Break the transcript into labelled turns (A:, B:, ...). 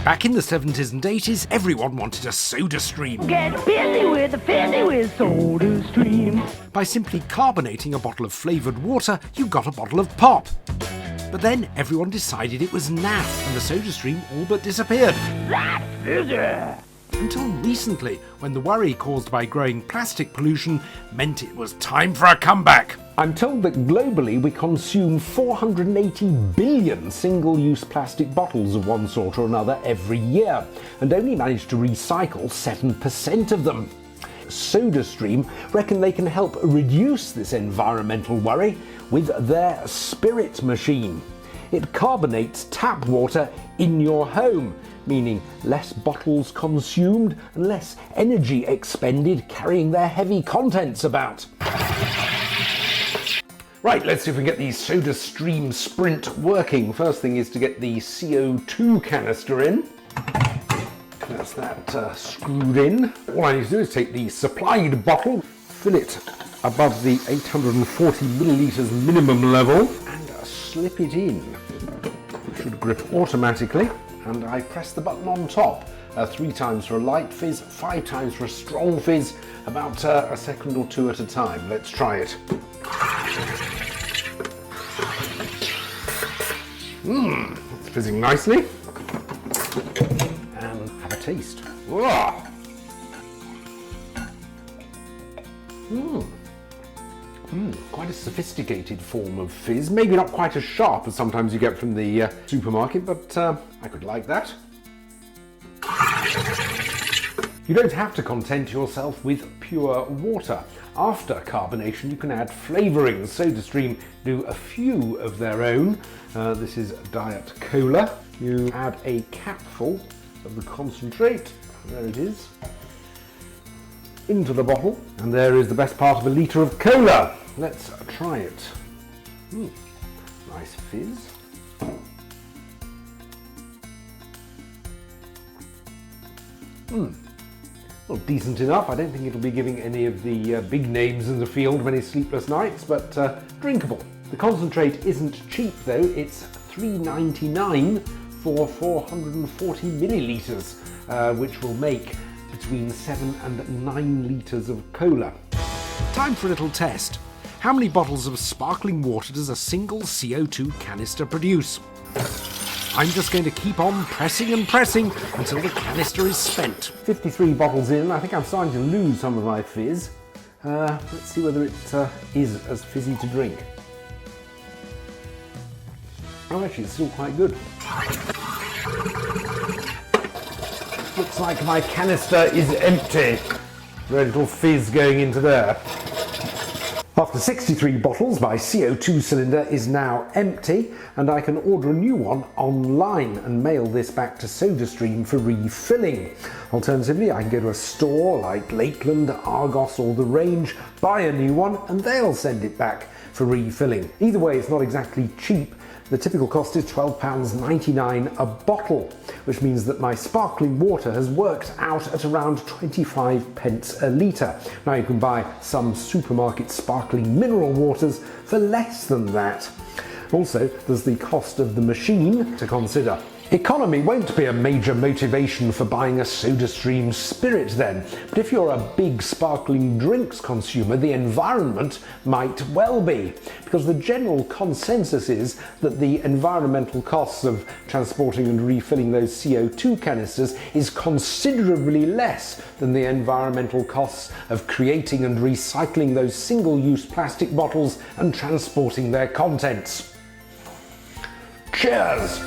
A: Back in the 70s and 80s, everyone wanted a SodaStream.
B: Get busy with SodaStream.
A: By simply carbonating a bottle of flavoured water, you got a bottle of pop. But then everyone decided it was naff, and the SodaStream all but disappeared.
B: That's fizzy.
A: Until recently, when the worry caused by growing plastic pollution meant it was time for a comeback. I'm told that globally we consume 480 billion single-use plastic bottles of one sort or another every year, and only manage to recycle 7% of them. SodaStream reckon they can help reduce this environmental worry with their Spirit machine. It carbonates tap water in your home, meaning less bottles consumed and less energy expended carrying their heavy contents about. Right, let's see if we can get the SodaStream Sprint working. First thing is to get the CO2 canister in. That's that screwed in. All I need to do is take the supplied bottle, fill it above the 840 millilitres minimum level, and slip it in. It should grip automatically, and I press the button on top. 3 times for a light fizz, 5 times for a strong fizz, about a second or 2 at a time. Let's try it. It's fizzing nicely. And have a taste. Whoa. Quite a sophisticated form of fizz. Maybe not quite as sharp as sometimes you get from the supermarket, but I could like that. You don't have to content yourself with pure water. After carbonation, you can add flavourings. SodaStream do a few of their own. This is Diet Cola. You add a capful of the concentrate. There it is. Into the bottle, and there is the best part of a litre of cola. Let's try it. Nice fizz. Well, decent enough. I don't think it'll be giving any of the big names in the field many sleepless nights, but drinkable. The concentrate isn't cheap though. It's $3.99 for 440 millilitres, which will make between 7 and 9 litres of cola. Time for a little test. How many bottles of sparkling water does a single CO2 canister produce? I'm just going to keep on pressing and pressing until the canister is spent. 53 bottles in, I think I'm starting to lose some of my fizz. Let's see whether it is as fizzy to drink. Oh, actually, it's still quite good. Looks like my canister is empty. Very little fizz going into there. After 63 bottles, my CO2 cylinder is now empty, and I can order a new one online and mail this back to SodaStream for refilling. Alternatively, I can go to a store like Lakeland, Argos or The Range, buy a new one, and they'll send it back for refilling. Either way, it's not exactly cheap. The typical cost is £12.99 a bottle, which means that my sparkling water has worked out at around 25p a litre. Now you can buy some supermarket sparkling mineral waters for less than that. Also, there's the cost of the machine to consider. Economy won't be a major motivation for buying a SodaStream Spirit then, but if you're a big sparkling drinks consumer, the environment might well be, because the general consensus is that the environmental costs of transporting and refilling those CO2 canisters is considerably less than the environmental costs of creating and recycling those single-use plastic bottles and transporting their contents. Cheers!